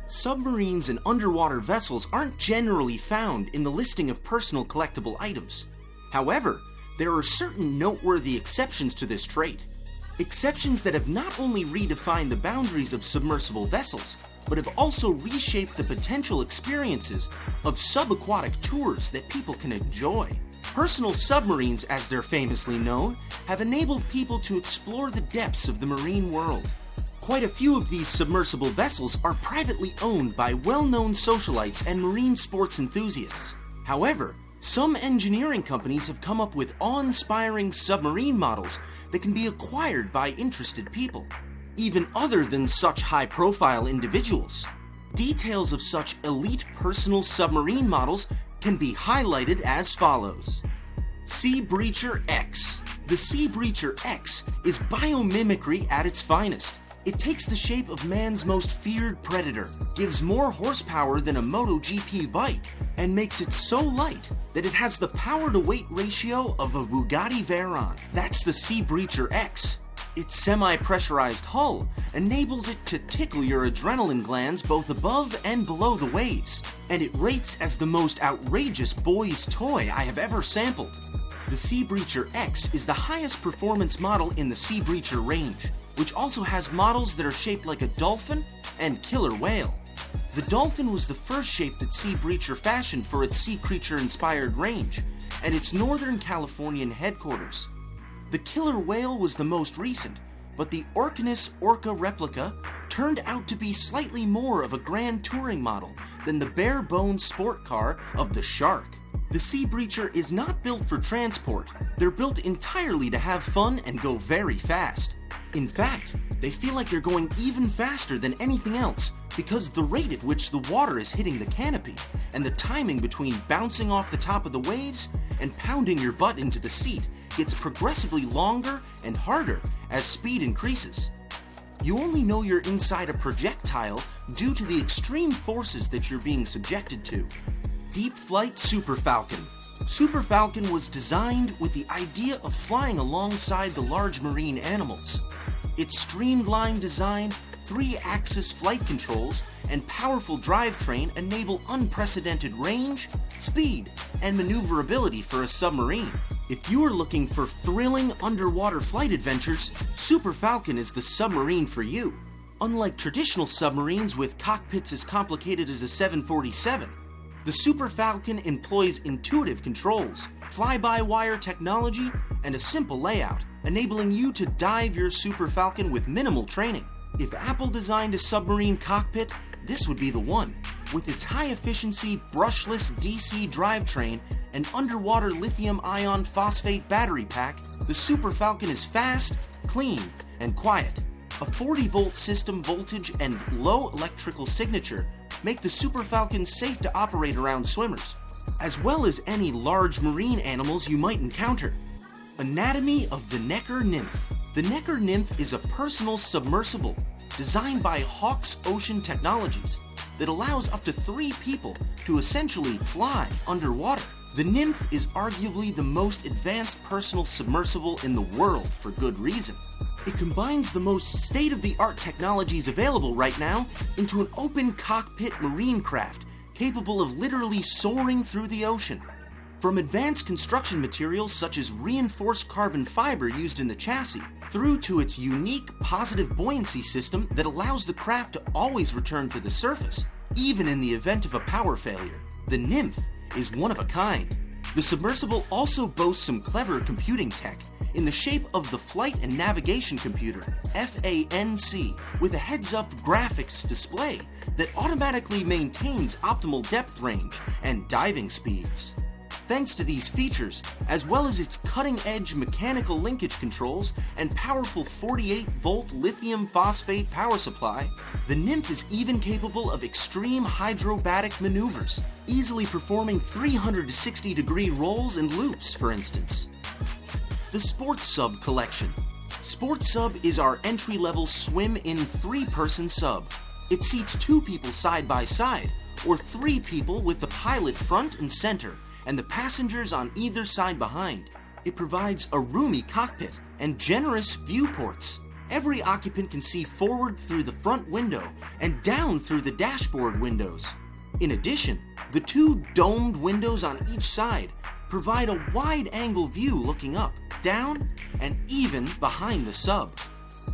Submarines and underwater vessels aren't generally found in the listing of personal collectible items. However, there are certain noteworthy exceptions to this trait. Exceptions that have not only redefined the boundaries of submersible vessels, but have also reshaped the potential experiences of sub-aquatic tours that people can enjoy. Personal submarines, as they're famously known, have enabled people to explore the depths of the marine world. Quite a few of these submersible vessels are privately owned by well-known socialites and marine sports enthusiasts. However, some engineering companies have come up with awe-inspiring submarine models that can be acquired by interested people, even other than such high-profile individuals. Details of such elite personal submarine models can be highlighted as follows. Sea Breacher X. The Sea Breacher X is biomimicry at its finest. It takes the shape of man's most feared predator, gives more horsepower than a MotoGP bike, and makes it so light that it has the power-to-weight ratio of a Bugatti Veyron. That's the Sea Breacher X. Its semi-pressurized hull enables it to tickle your adrenaline glands both above and below the waves, and it rates as the most outrageous boy's toy I have ever sampled. The Sea Breacher X is the highest performance model in the Sea Breacher range, which also has models that are shaped like a dolphin and killer whale. The dolphin was the first shape that Sea Breacher fashioned for its sea creature-inspired range, and its Northern Californian headquarters. The killer whale was the most recent, but the Orcanis Orca replica turned out to be slightly more of a grand touring model than the bare-bones sport car of the Shark. The Sea Breacher is not built for transport. They're built entirely to have fun and go very fast. In fact, they feel like they're going even faster than anything else because the rate at which the water is hitting the canopy and the timing between bouncing off the top of the waves and pounding your butt into the seat gets progressively longer and harder as speed increases. You only know you're inside a projectile due to the extreme forces that you're being subjected to. Deep Flight Super Falcon. Super Falcon was designed with the idea of flying alongside the large marine animals. Its streamlined design, 3-axis flight controls, and powerful drivetrain enable unprecedented range, speed, and maneuverability for a submarine. If you are looking for thrilling underwater flight adventures, Super Falcon is the submarine for you. Unlike traditional submarines with cockpits as complicated as a 747, the Super Falcon employs intuitive controls, fly-by-wire technology, and a simple layout, enabling you to dive your Super Falcon with minimal training. If Apple designed a submarine cockpit, this would be the one. With its high-efficiency, brushless DC drivetrain and underwater lithium ion phosphate battery pack, the Super Falcon is fast, clean, and quiet. A 40-volt system voltage and low electrical signature make the Super Falcon safe to operate around swimmers, as well as any large marine animals you might encounter. Anatomy of the Necker Nymph. The Necker Nymph is a personal submersible designed by Hawks Ocean Technologies that allows up to 3 people to essentially fly underwater. The Nymph is arguably the most advanced personal submersible in the world for good reason. It combines the most state-of-the-art technologies available right now into an open cockpit marine craft capable of literally soaring through the ocean. From advanced construction materials such as reinforced carbon fiber used in the chassis, through to its unique positive buoyancy system that allows the craft to always return to the surface, even in the event of a power failure. The Nymph is one of a kind. The submersible also boasts some clever computing tech in the shape of the Flight and Navigation Computer, FANC, with a heads-up graphics display that automatically maintains optimal depth range and diving speeds. Thanks to these features, as well as its cutting-edge mechanical linkage controls and powerful 48-volt lithium phosphate power supply, the Nymph is even capable of extreme hydrobatic maneuvers, easily performing 360-degree rolls and loops, for instance. The Sports Sub Collection. Sports Sub is our entry-level swim-in 3-person sub. It seats 2 people side by side, or 3 people with the pilot front and center, and the passengers on either side behind. It provides a roomy cockpit and generous viewports. Every occupant can see forward through the front window and down through the dashboard windows. In addition, the two domed windows on each side provide a wide-angle view looking up, down, and even behind the sub.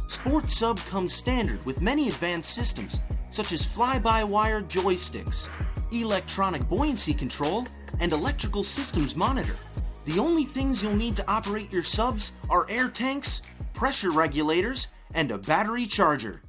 Sport Sub comes standard with many advanced systems, such as fly-by-wire joysticks, electronic buoyancy control, and electrical systems monitor. The only things you'll need to operate your subs are air tanks, pressure regulators, and a battery charger.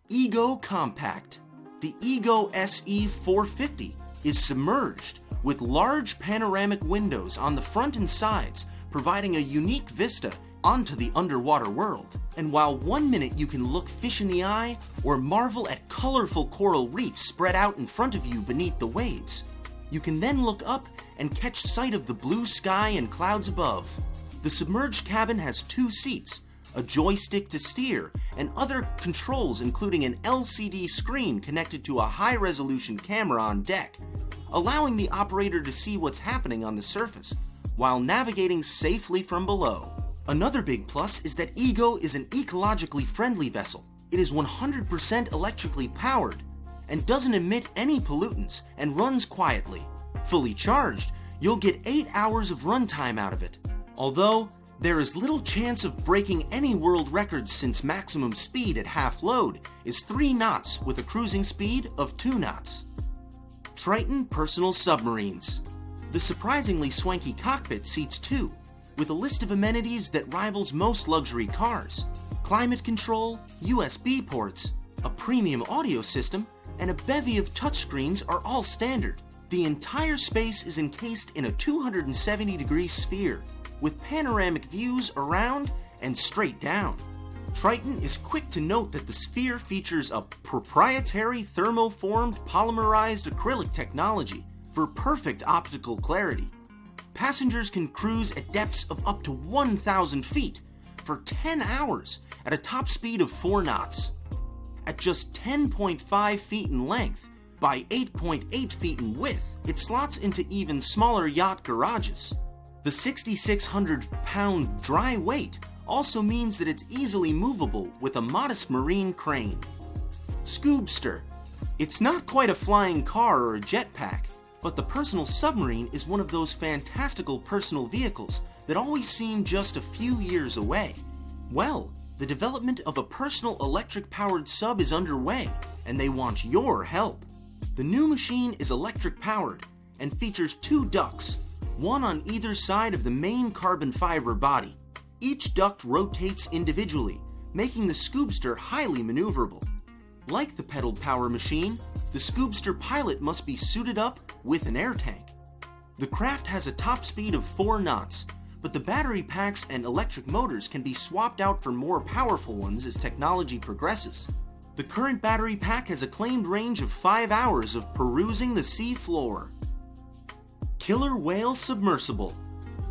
Ego Compact. The Ego SE 450 is submerged with large panoramic windows on the front and sides, providing a unique vista onto the underwater world. And while 1 minute you can look fish in the eye or marvel at colorful coral reefs spread out in front of you beneath the waves, you can then look up and catch sight of the blue sky and clouds above. The submerged cabin has 2 seats, a joystick to steer, and other controls including an LCD screen connected to a high-resolution camera on deck, allowing the operator to see what's happening on the surface while navigating safely from below. Another big plus is that Ego is an ecologically friendly vessel. It is 100% electrically powered and doesn't emit any pollutants and runs quietly. Fully charged, you'll get 8 hours of runtime out of it, although there is little chance of breaking any world records since maximum speed at half load is 3 knots with a cruising speed of 2 knots. Triton Personal Submarines. The surprisingly swanky cockpit seats 2, with a list of amenities that rivals most luxury cars. Climate control, USB ports, a premium audio system, and a bevy of touchscreens are all standard. The entire space is encased in a 270-degree sphere, with panoramic views around and straight down. Triton is quick to note that the sphere features a proprietary thermoformed polymerized acrylic technology for perfect optical clarity. Passengers can cruise at depths of up to 1,000 feet for 10 hours at a top speed of 4 knots. At just 10.5 feet in length by 8.8 feet in width, it slots into even smaller yacht garages. The 6,600-pound dry weight also means that it's easily movable with a modest marine crane. Scoobster. It's not quite a flying car or a jetpack, but the personal submarine is one of those fantastical personal vehicles that always seem just a few years away. Well, the development of a personal electric-powered sub is underway, and they want your help. The new machine is electric-powered and features 2 ducts, one on either side of the main carbon fiber body. Each duct rotates individually, making the Scoobster highly maneuverable. Like the pedaled power machine, the Scoobster pilot must be suited up with an air tank. The craft has a top speed of 4 knots, but the battery packs and electric motors can be swapped out for more powerful ones as technology progresses. The current battery pack has a claimed range of 5 hours of perusing the sea floor. Killer Whale Submersible.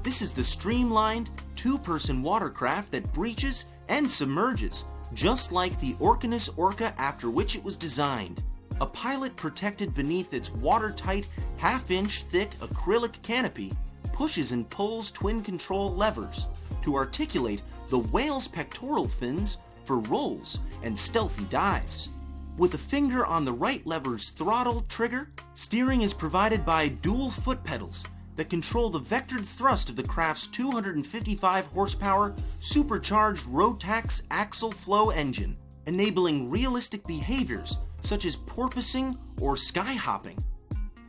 This is the streamlined, 2-person watercraft that breaches and submerges, just like the Orcanis Orca after which it was designed. A pilot protected beneath its watertight, half-inch thick acrylic canopy pushes and pulls twin control levers to articulate the whale's pectoral fins for rolls and stealthy dives. With a finger on the right lever's throttle trigger, steering is provided by dual foot pedals that control the vectored thrust of the craft's 255 horsepower supercharged Rotax axle flow engine, enabling realistic behaviors such as porpoising or skyhopping.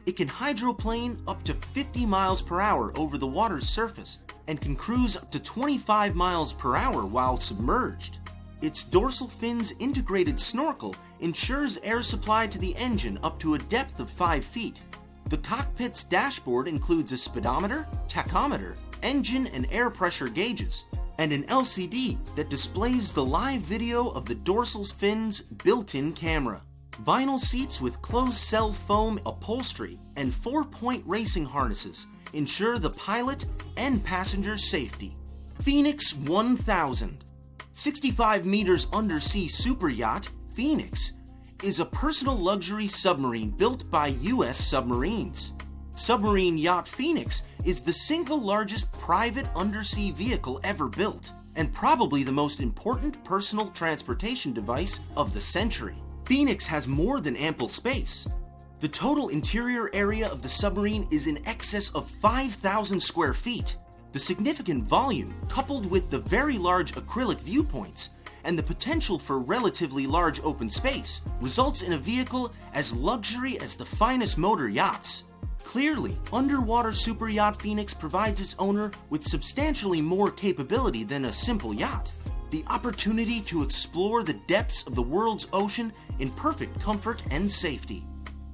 It can hydroplane up to 50 miles per hour over the water's surface and can cruise up to 25 miles per hour while submerged. Its dorsal fin's integrated snorkel ensures air supply to the engine up to a depth of 5 feet. The cockpit's dashboard includes a speedometer, tachometer, engine and air pressure gauges, and an LCD that displays the live video of the dorsal fin's built-in camera. Vinyl seats with closed-cell foam upholstery and 4-point racing harnesses ensure the pilot and passenger safety. Phoenix 1000. 65 meters undersea superyacht, Phoenix, is a personal luxury submarine built by U.S. Submarines. Submarine yacht Phoenix is the single largest private undersea vehicle ever built and probably the most important personal transportation device of the century. Phoenix has more than ample space. The total interior area of the submarine is in excess of 5,000 square feet. The significant volume, coupled with the very large acrylic viewpoints and the potential for relatively large open space, results in a vehicle as luxury as the finest motor yachts. Clearly, underwater super yacht Phoenix provides its owner with substantially more capability than a simple yacht. The opportunity to explore the depths of the world's ocean in perfect comfort and safety.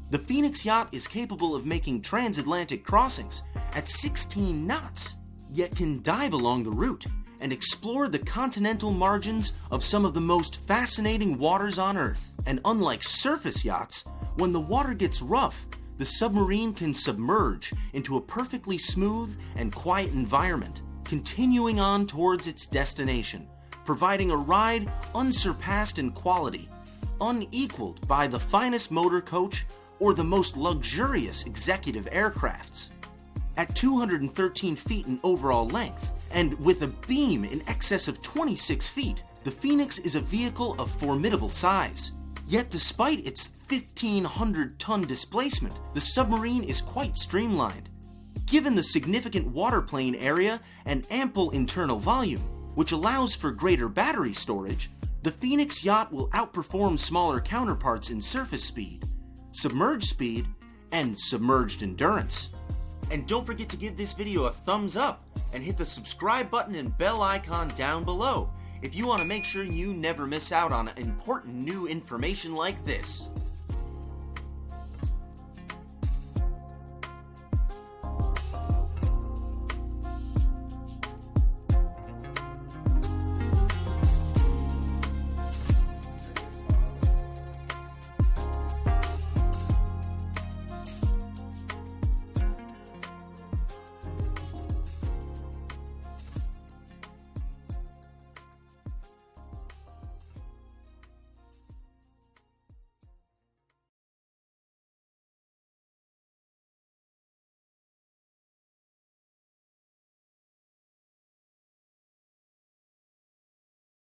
The Phoenix yacht is capable of making transatlantic crossings at 16 knots, yet can dive along the route and explore the continental margins of some of the most fascinating waters on Earth. And unlike surface yachts, when the water gets rough, the submarine can submerge into a perfectly smooth and quiet environment, continuing on towards its destination, providing a ride unsurpassed in quality, unequaled by the finest motor coach or the most luxurious executive aircrafts. At 213 feet in overall length, and with a beam in excess of 26 feet, the Phoenix is a vehicle of formidable size. Yet despite its 1,500-ton displacement, the submarine is quite streamlined. Given the significant waterplane area and ample internal volume, which allows for greater battery storage, the Phoenix yacht will outperform smaller counterparts in surface speed, submerged speed, and submerged endurance. And don't forget to give this video a thumbs up and hit the subscribe button and bell icon down below if you want to make sure you never miss out on important new information like this.